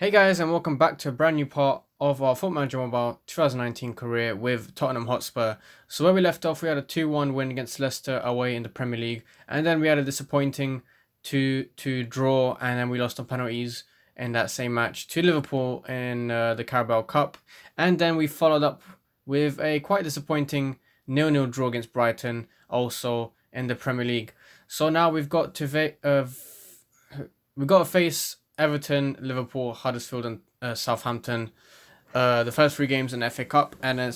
Hey guys, and welcome back to a brand new part of our Football Manager Mobile 2019 career with Tottenham Hotspur. So where we left off, we had a 2-1 win against Leicester away in the Premier League, and then we had a disappointing 2-2 draw, and then we lost on penalties in that same match to Liverpool in the Carabao Cup, and then we followed up with a quite disappointing 0-0 draw against Brighton, also in the Premier League. So now we've got to face Everton, Liverpool, Huddersfield, and Southampton. The first three games in the FA Cup, and in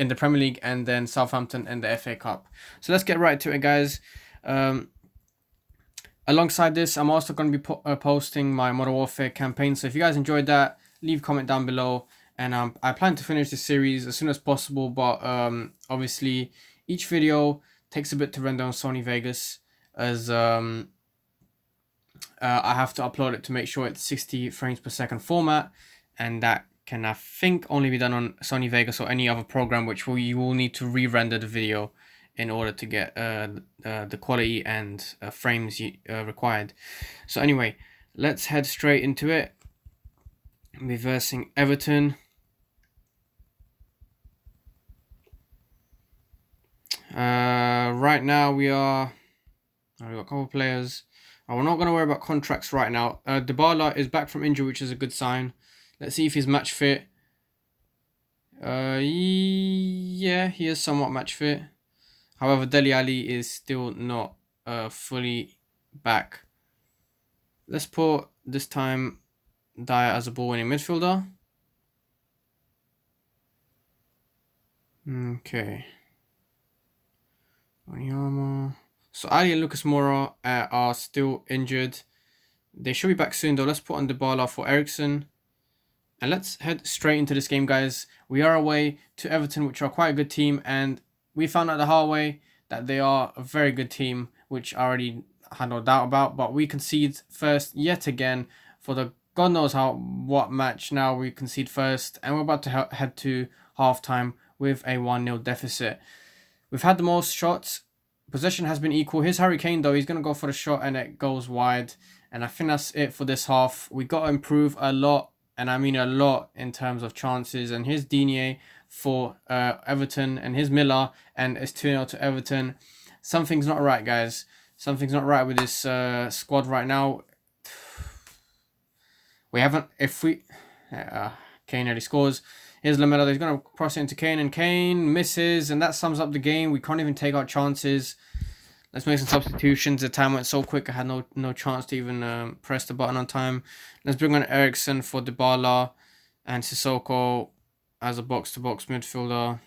the Premier League, and then Southampton in the FA Cup. So let's get right to it, guys. Um, Alongside this, I'm also going to be posting my Modern Warfare campaign. So if you guys enjoyed that, leave a comment down below. And I plan to finish this series as soon as possible, but obviously each video takes a bit to render on Sony Vegas, as I have to upload it to make sure it's 60 frames per second format, and that can, I think, only be done on Sony Vegas or any other program, which you will need to re-render the video in order to get the quality and frames required. So anyway, let's head straight into it. We're versing Everton. Right now we've got a couple of players. We're not going to worry about contracts right now. Dybala is back from injury, which is a good sign. Let's see if he's match fit. Yeah, he is somewhat match fit. However, Dele Alli is still not fully back. Let's put, this time, Dyer as a ball-winning midfielder. Okay. Onyama. So Ali and Lucas Moura are still injured. They should be back soon though. Let's put on Dybala for Ericsson. And let's head straight into this game, guys. We are away to Everton, which are quite a good team. And we found out the hard way that they are a very good team, which I already had no doubt about. But we concede first yet again for the God knows what match. Now we concede first. And we're about to head to halftime with a 1-0 deficit. We've had the most shots. Possession has been equal. Here's Harry Kane though. He's going to go for the shot and it goes wide. And I think that's it for this half. We got to improve a lot. And I mean a lot in terms of chances. And here's Digne for Everton. And here's Miller. And it's 2-0 to Everton. Something's not right, guys. Something's not right with this squad right now. We haven't... Kane already scores. Here's Lamela. He's going to cross it into Kane. And Kane misses. And that sums up the game. We can't even take our chances. Let's make some substitutions. The time went so quick, I had no chance to even press the button on time. Let's bring on Ericsson for Dybala and Sissoko as a box-to-box midfielder.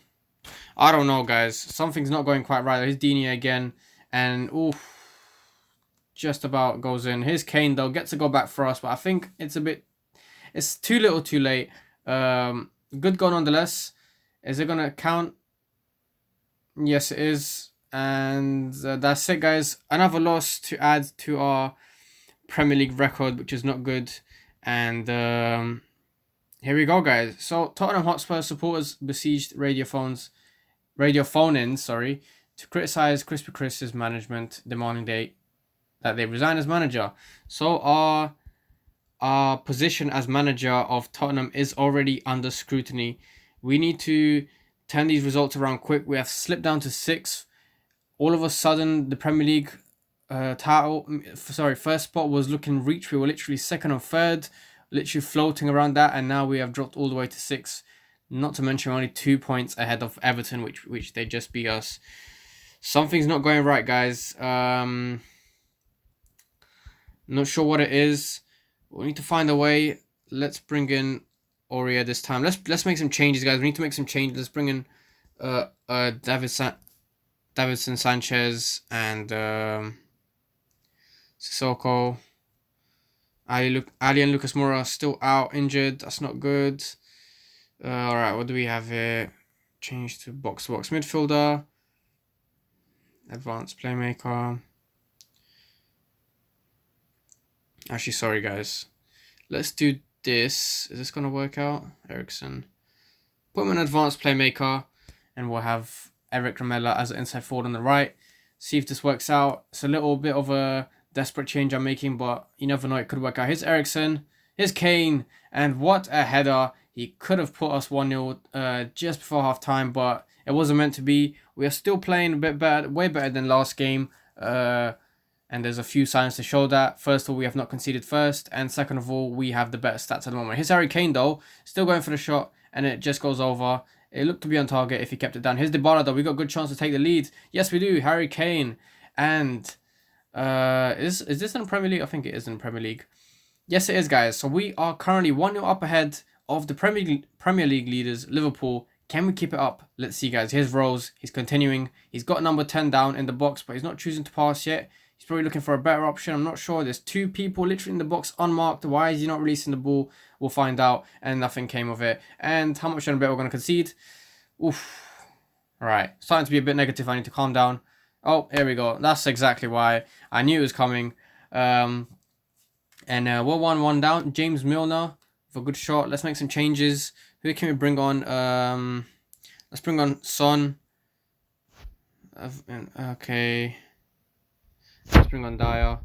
I don't know, guys. Something's not going quite right. Here's Digne again. And, just about goes in. Here's Kane, though. Gets a go back for us, but I think it's too little too late. Good goal nonetheless. Is it going to count? Yes, it is. And that's it, guys. Another loss to add to our Premier League record, which is not good. And here we go, guys. So Tottenham Hotspur supporters besieged radio phone-ins, to criticize Crispy Chris's management, demanding that they resign as manager. So our position as manager of Tottenham is already under scrutiny. We need to turn these results around quick. We have slipped down to 6th. All of a sudden, the Premier League first spot was looking reach. We were literally second or third, literally floating around that, and now we have dropped all the way to 6th. Not to mention we're only 2 points ahead of Everton, which they just beat us. Something's not going right, guys. Not sure what it is. We need to find a way. Let's bring in Aurier this time. Let's make some changes, guys. We need to make some changes. Let's bring in Davinson Sanchez and Sissoko. Ali and Lucas Moura are still out, injured. That's not good. Alright, what do we have here? Change to box-to-box midfielder. Advanced playmaker. Actually, sorry, guys. Let's do this. Is this going to work out? Ericsson. Put him in advanced playmaker, and we'll have Eric Lamela as an inside forward on the right. See if this works out. It's a little bit of a desperate change I'm making, but you never know, it could work out. Here's Ericsson. Here's Kane, and what a header. He could have put us 1-0 just before half time, but it wasn't meant to be. We are still playing a bit better, way better than last game. And there's a few signs to show that. First of all, we have not conceded first, and second of all, we have the better stats at the moment. Here's Harry Kane though, still going for the shot, and it just goes over. It looked to be on target if he kept it down. Here's Dybala though, we got a good chance to take the lead. Yes, we do. Harry Kane, and is this in the Premier League? I think it is in the Premier League. Yes, it is, guys. So we are currently 1-0 up ahead of the Premier League leaders, Liverpool. Can we keep it up? Let's see, guys. Here's Rose. He's continuing. He's got number 10 down in the box, but he's not choosing to pass yet. He's probably looking for a better option. I'm not sure. There's two people literally in the box unmarked. Why is he not releasing the ball? We'll find out. And nothing came of it. And how much on a bet we're going to concede? Oof. All right. Starting to be a bit negative. I need to calm down. Oh, here we go. That's exactly why. I knew it was coming. And we're 1-1 down. James Milner for a good shot. Let's make some changes. Who can we bring on? Let's bring on Son. Okay. Let's bring on Dyer.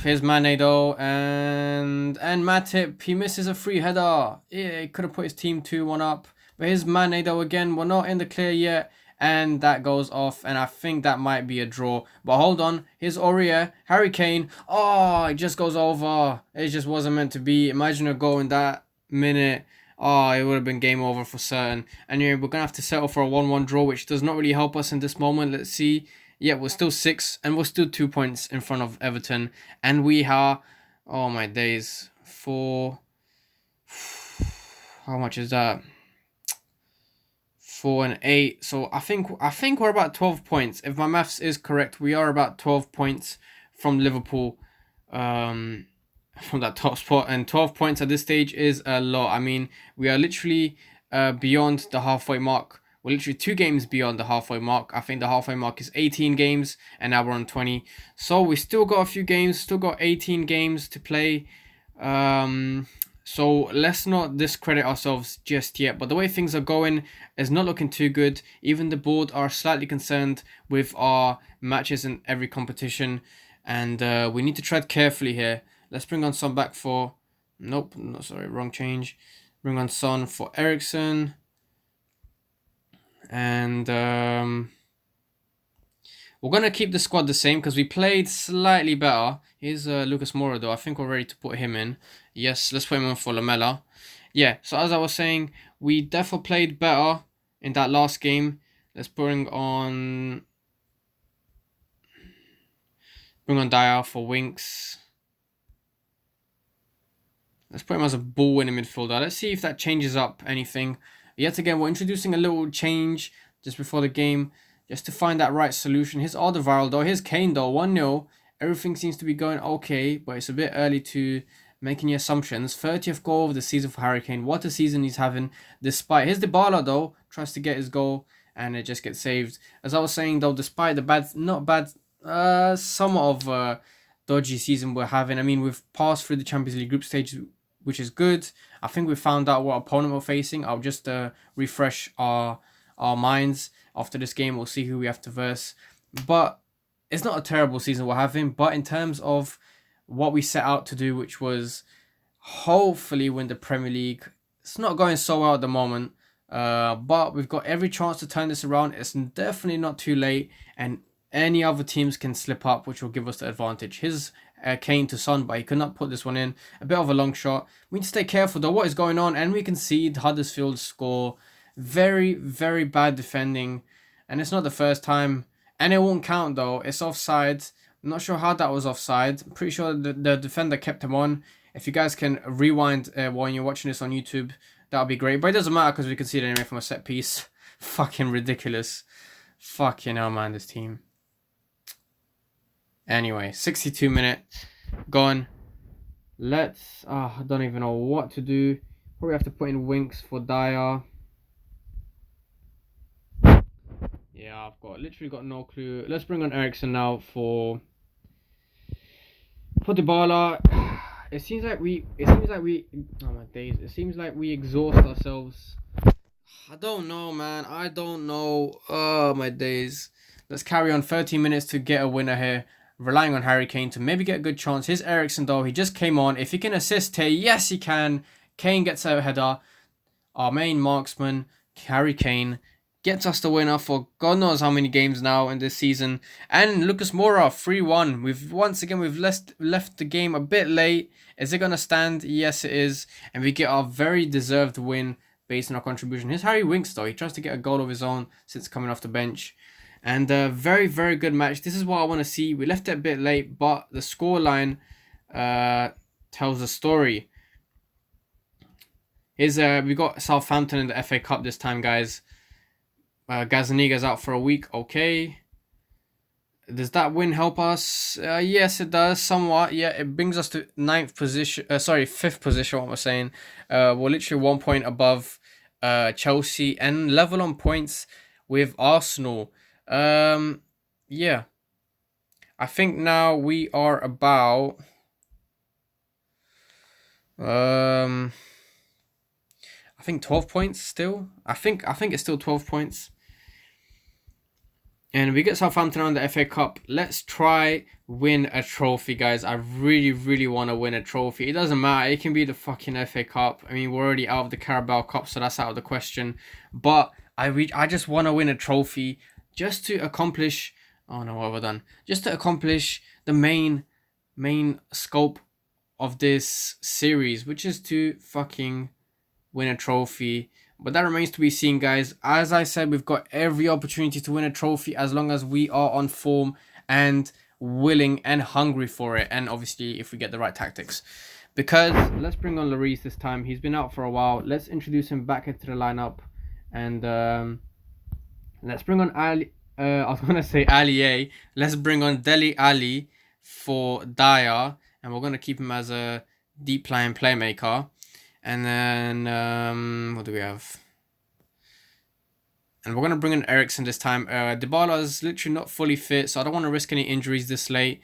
Here's Mane though, and Matip, he misses a free header. Yeah, he could have put his team 2-1 up. But here's Mane though again. We're not in the clear yet, and that goes off, and I think that might be a draw. But hold on, here's Aurier, Harry Kane. Oh, it just goes over. It just wasn't meant to be. Imagine a goal in that minute. Oh, it would have been game over for certain. And yeah, we're going to have to settle for a 1-1 draw, which does not really help us in this moment. Let's see. Yeah, we're still 6, and we're still 2 points in front of Everton. And we are, oh my days, 4, how much is that? 4 and 8. So I think we're about 12 points. If my maths is correct, we are about 12 points from Liverpool, from that top spot. And 12 points at this stage is a lot. I mean, we are literally beyond the halfway mark. We're literally 2 games beyond the halfway mark. I think the halfway mark is 18 games, and now we're on 20. So we still got a few games, still got 18 games to play. So let's not discredit ourselves just yet. But the way things are going is not looking too good. Even the board are slightly concerned with our matches in every competition. And we need to tread carefully here. Let's bring on Son back for... Nope, no, sorry, wrong change. Bring on Son for Eriksen. And we're going to keep the squad the same because we played slightly better. Here's Lucas Moura though. I think we're ready to put him in. Yes, let's put him in for Lamela. Yeah, so as I was saying, we definitely played better in that last game. Let's bring on Dyer for Winks. Let's put him as a ball-winning midfielder. Let's see if that changes up anything. Yet again, we're introducing a little change just before the game, just to find that right solution. Here's Alderweireld though. Here's Kane though. 1-0. Everything seems to be going okay, but it's a bit early to make any assumptions. 30th goal of the season for Harry Kane. What a season he's having. Despite here's Dybala though, tries to get his goal and it just gets saved. As I was saying though, despite the somewhat of dodgy season we're having. I mean, we've passed through the Champions League group stage, which is good. I think we found out what opponent we're facing. I'll just refresh our minds after this game. We'll see who we have to verse. But it's not a terrible season we're having. But in terms of what we set out to do, which was hopefully win the Premier League, it's not going so well at the moment. But we've got every chance to turn this around. It's definitely not too late. And any other teams can slip up, which will give us the advantage. His Kane to Son, but he could not put this one in. A bit of a long shot. We need to stay careful though. What is going on? And we can see Huddersfield score. Very, very bad defending. And it's not the first time. And it won't count though. It's offside. I'm not sure how that was offside. I'm pretty sure the defender kept him on. If you guys can rewind when you're watching this on YouTube, that would be great. But it doesn't matter because we can see it anyway from a set piece. Fucking ridiculous. Fucking hell, man, this team. Anyway, 62 minutes gone. Let's... I don't even know what to do. Probably have to put in Winks for Dyer. Yeah, I've literally got no clue. Let's bring on Eriksen now for Dybala. It seems like we oh my days. It seems like we exhaust ourselves. I don't know, man. I don't know. Oh my days. Let's carry on. 30 minutes to get a winner here. relying on Harry Kane to maybe get a good chance. Here's Eriksen though. He just came on. If he can assist here, yes he can. Kane gets a header. Our main marksman, Harry Kane, gets us the winner for God knows how many games now in this season. And Lucas Moura, 3-1. We've left the game a bit late. Is it going to stand? Yes, it is. And we get our very deserved win based on our contribution. Here's Harry Winks, though. He tries to get a goal of his own since coming off the bench. And a very, very good match. This is what I want to see. We left it a bit late, but the scoreline tells the story. We got Southampton in the FA Cup this time, guys. Gazaniga's out for a week. Okay. Does that win help us? Yes, it does somewhat. Yeah, it brings us to fifth position. What we're saying. We're literally 1 point above Chelsea and level on points with Arsenal. Yeah. I think now we are about I think 12 points still. I think it's still 12 points. And we get Southampton on the FA Cup. Let's try win a trophy, guys. I really, really want to win a trophy. It doesn't matter. It can be the fucking FA Cup. I mean, we're already out of the Carabao Cup, so that's out of the question. But I just want to win a trophy just to accomplish... Oh no, what have I done? Just to accomplish the main scope of this series, which is to fucking win a trophy. But that remains to be seen, guys. As I said, we've got every opportunity to win a trophy as long as we are on form and willing and hungry for it. And obviously, if we get the right tactics. Because let's bring on Lloris this time. He's been out for a while. Let's introduce him back into the lineup. And let's bring on Ali. I was going to say Ali. Let's bring on Dele Alli for Dyer. And we're going to keep him as a deep line playmaker. And then, what do we have? And we're going to bring in Eriksen this time. Dybala is literally not fully fit, so I don't want to risk any injuries this late.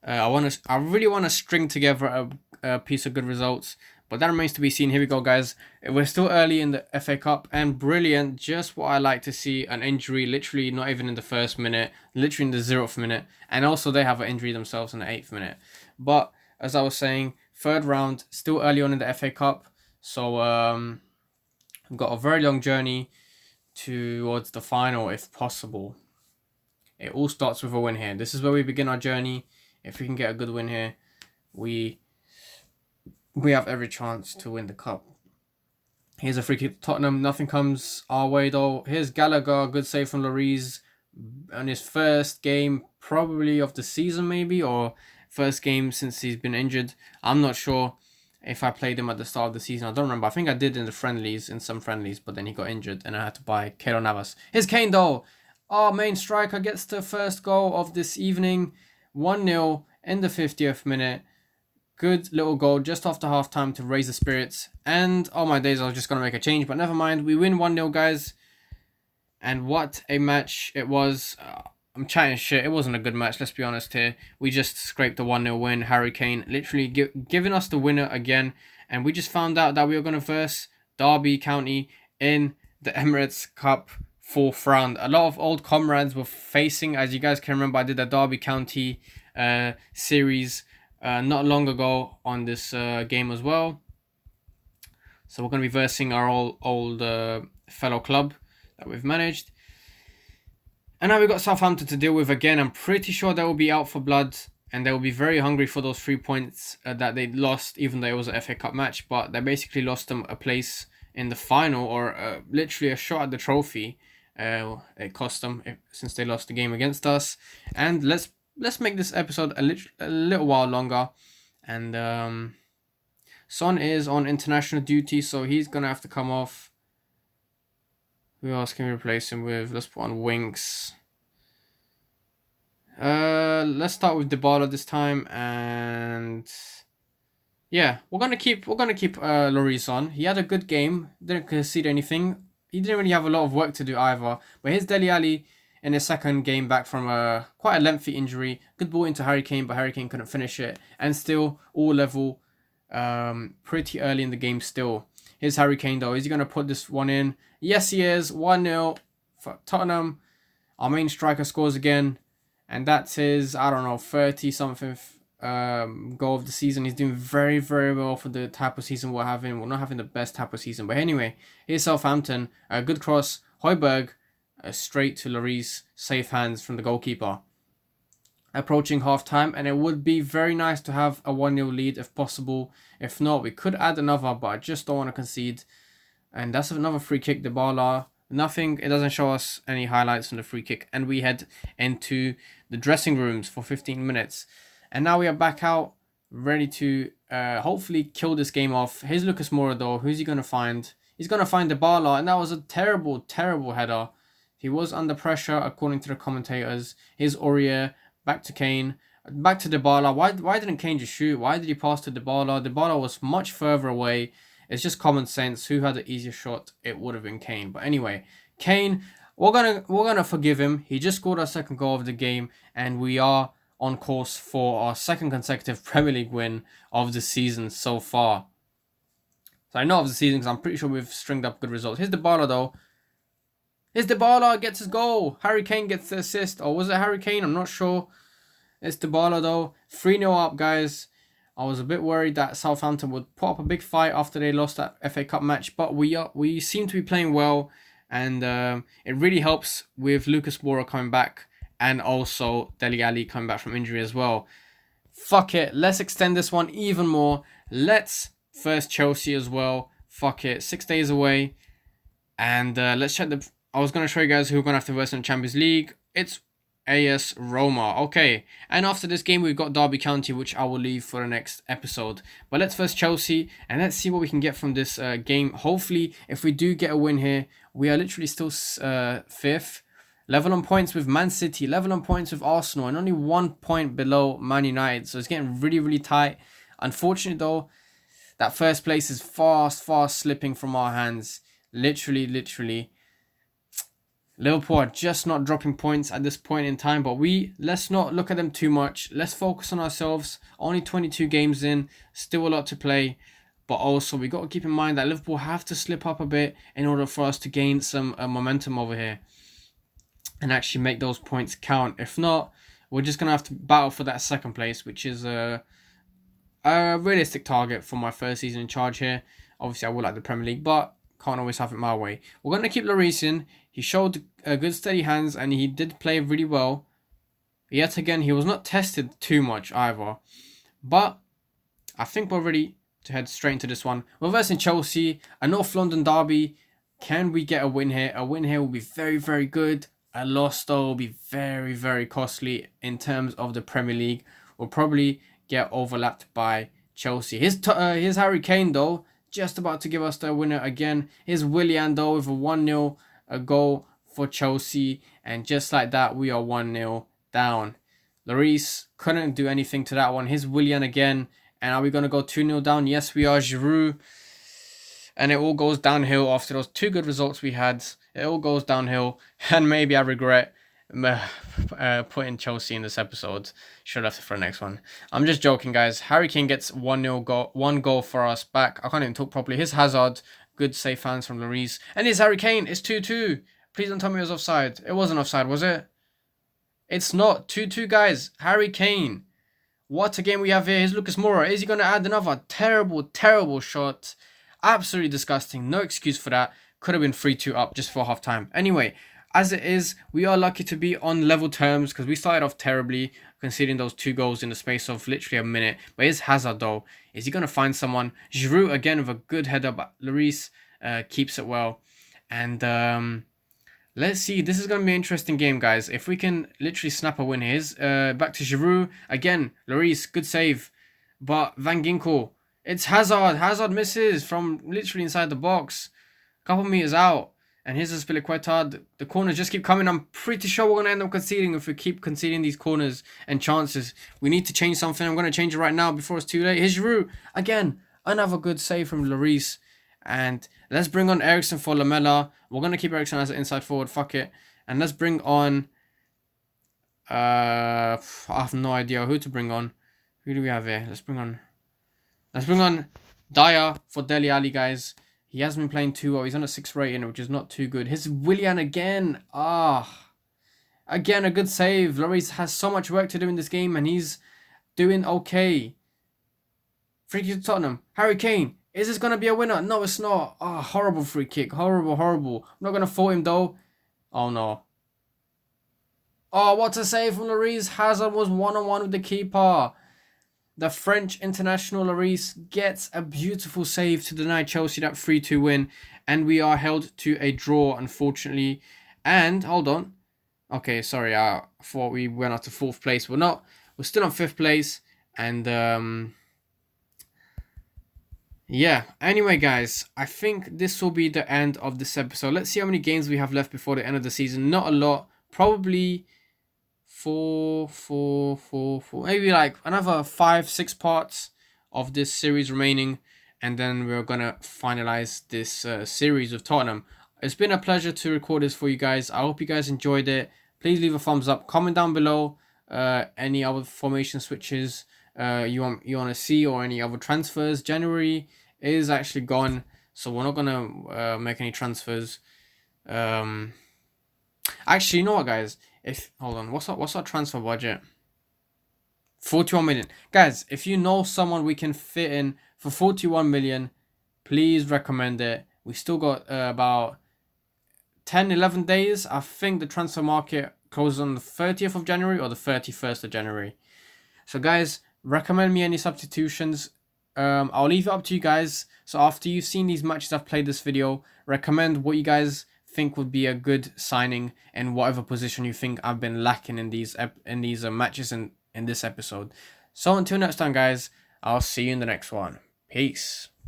I really want to string together a piece of good results. But that remains to be seen. Here we go, guys. We're still early in the FA Cup. And brilliant. Just what I like to see. An injury, literally not even in the first minute. Literally in the 0th minute. And also they have an injury themselves in the 8th minute. But, as I was saying, third round. Still early on in the FA Cup. So, we've got a very long journey towards the final, if possible. It all starts with a win here. This is where we begin our journey. If we can get a good win here, we have every chance to win the cup. Here's a free kick to Tottenham. Nothing comes our way, though. Here's Gallagher. Good save from Lloris on his first game, probably of the season, maybe, or first game since he's been injured. I'm not sure if I played him at the start of the season. I don't remember. I think I did in some friendlies, but then he got injured and I had to buy Keylor Navas. Here's Kane though. Our main striker gets the first goal of this evening. 1-0 in the 50th minute. Good little goal just after half time to raise the spirits. And oh my days, I was just going to make a change, but never mind. We win 1-0, guys. And what a match it was. I'm chatting shit. It wasn't a good match, let's be honest here. We just scraped a 1-0 win. Harry Kane literally giving us the winner again. And we just found out that we were going to verse Derby County in the Emirates Cup 4th round. A lot of old comrades were facing, as you guys can remember, I did a Derby County series not long ago on this game as well. So we're going to be versing our old fellow club that we've managed. And now we've got Southampton to deal with again. I'm pretty sure they will be out for blood. And they will be very hungry for those 3 points that they lost, even though it was an FA Cup match. But they basically lost them a place in the final, or literally a shot at the trophy. It cost them since they lost the game against us. And let's make this episode a little while longer. And Son is on international duty, so he's going to have to come off. Who else can we replace him with? Let's put on Winks. Let's start with Dybala this time, and yeah, we're gonna keep Lloris on. He had a good game, didn't concede anything. He didn't really have a lot of work to do either. But here's Dele Alli in his second game back from quite a lengthy injury. Good ball into Harry Kane, but Harry Kane couldn't finish it, and still all level, pretty early in the game still. Here's Harry Kane though. Is he gonna put this one in? Yes, he is. 1-0 for Tottenham. Our main striker scores again. and that's his, I don't know, 30 something goal of the season. He's doing very, very well for the type of season we're having. We're not having the best type of season, but anyway, here's Southampton. A good cross, Højbjerg, straight to Lloris, safe hands from the goalkeeper. Approaching half time, and it would be very nice to have a 1-0 lead if possible. If not, we could add another, but I just don't want to concede. And that's another free kick, Dybala. Nothing, it doesn't show us any highlights from the free kick. And we head into the dressing rooms for 15 minutes. And now we are back out, ready to hopefully kill this game off. Here's Lucas Moura though. Who's he going to find? He's going to find Dybala, and that was a terrible, terrible header. He was under pressure, according to the commentators. Here's Aurier, back to Kane, back to Dybala. Why didn't Kane just shoot? Why did he pass to Dybala? Dybala was much further away. It's just common sense. Who had the easier shot? It would have been Kane. But anyway, Kane, we're gonna forgive him. He just scored our second goal of the game, and we are on course for our second consecutive Premier League win of the season so far. So I know of the season because I'm pretty sure we've stringed up good results. Here's Dybala though. Here's Dybala, gets his goal. Harry Kane gets the assist. Or was it Harry Kane? I'm not sure. It's Dybala though. 3-0 up, guys. I was a bit worried that Southampton would put up a big fight after they lost that FA Cup match. But we seem to be playing well. And it really helps with Lucas Moura coming back. And also Dele Alli coming back from injury as well. Fuck it. Let's extend this one even more. Let's first Chelsea as well. Fuck it. 6 days away. And let's check the... I was going to show you guys who we're going to have to verse in the Champions League. It's AS Roma. Okay. And after this game, we've got Derby County, which I will leave for the next episode. But let's first Chelsea. And let's see what we can get from this game. Hopefully, if we do get a win here, we are literally still 5th. Level on points with Man City. Level on points with Arsenal. And only 1 point below Man United. So it's getting really, really tight. Unfortunately, though, that first place is fast slipping from our hands. Literally. Liverpool are just not dropping points at this point in time, but let's not look at them too much. Let's focus on ourselves. Only 22 games in, still a lot to play, but also we got to keep in mind that Liverpool have to slip up a bit in order for us to gain some momentum over here and actually make those points count. If not, we're just going to have to battle for that second place, which is a realistic target for my first season in charge here. Obviously, I would like the Premier League, but can't always have it my way. We're going to keep Lloris in. He showed good steady hands and he did play really well. Yet again, he was not tested too much either. But I think we're ready to head straight into this one. We're versing Chelsea, a North London derby. Can we get a win here? A win here will be very, very good. A loss though will be very, very costly in terms of the Premier League. We'll probably get overlapped by Chelsea. Here's Harry Kane though. Just about to give us the winner again. Here's Willian though with a 1-0 goal for Chelsea. And just like that, we are 1-0 down. Lloris couldn't do anything to that one. Here's Willian again. And are we going to go 2-0 down? Yes, we are. Giroud. And it all goes downhill after those 2 good results we had. It all goes downhill. And maybe I regret putting Chelsea in this episode. Should have left it for the next one. I'm just joking, guys. Harry Kane gets 1-0 goal, 1 goal for us back. I can't even talk properly. Here's Hazard. Good safe hands from Lloris. And here's Harry Kane. It's 2-2. Please don't tell me it was offside. It wasn't offside, was it? It's not. 2-2, guys. Harry Kane. What a game we have here. Here's Lucas Moura. Is he going to add another terrible shot? Absolutely disgusting. No excuse for that. Could have been 3-2 up just for half time. Anyway, as it is, we are lucky to be on level terms because we started off terribly, conceding those 2 goals in the space of literally a minute. But here's Hazard though. Is he going to find someone? Giroud again with a good header, but Lloris keeps it well. And let's see. This is going to be an interesting game, guys. If we can literally snap a win here. Back to Giroud. Again, Lloris, good save. But Van Ginkel. It's Hazard. Hazard misses from literally inside the box. Couple meters out. And here's Azpilicueta. The corners just keep coming. I'm pretty sure we're going to end up conceding if we keep conceding these corners and chances. We need to change something. I'm going to change it right now before it's too late. Here's Giroud. Again, another good save from Lloris. And let's bring on Eriksen for Lamela. We're going to keep Eriksen as an inside forward. Fuck it. And let's bring on... I have no idea who to bring on. Who do we have here? Let's bring on Dyer for Dele Alli, guys. He hasn't been playing too well. He's on a 6 rating, which is not too good. Here's Willian again. Again, a good save. Lloris has so much work to do in this game, and he's doing okay. Free kick to Tottenham. Harry Kane. Is this going to be a winner? No, it's not. Oh, horrible free kick. Horrible, horrible. I'm not going to fault him, though. Oh, no. Oh, what a save from Lloris. Hazard was one-on-one with the keeper. The French international Lloris gets a beautiful save to deny Chelsea that 3-2 win. And we are held to a draw, unfortunately. And, hold on. Okay, sorry. I thought we went up to 4th place. We're not. We're still on 5th place. And, yeah, anyway, guys, I think this will be the end of this episode. Let's see how many games we have left before the end of the season. Not a lot. Probably four, maybe like another 5-6 parts of this series remaining, and then we're gonna finalize this series of Tottenham. It's been a pleasure to record this for you guys. I hope you guys enjoyed it. Please leave a thumbs up, comment down below any other formation switches you want to see, or any other transfers. January is actually gone, so we're not gonna make any transfers. Actually, you know what, guys? If hold on, what's our transfer budget? 41 million. Guys, if you know someone we can fit in for 41 million, please recommend it. We still got about 10-11 days. I think the transfer market closes on the 30th of January or the 31st of January. So guys, recommend me any substitutions. I'll leave it up to you guys. So after you've seen these matches I've played this video, recommend what you guys think would be a good signing in whatever position you think I've been lacking in these matches and in this episode. So until next time, guys, I'll see you in the next one. Peace.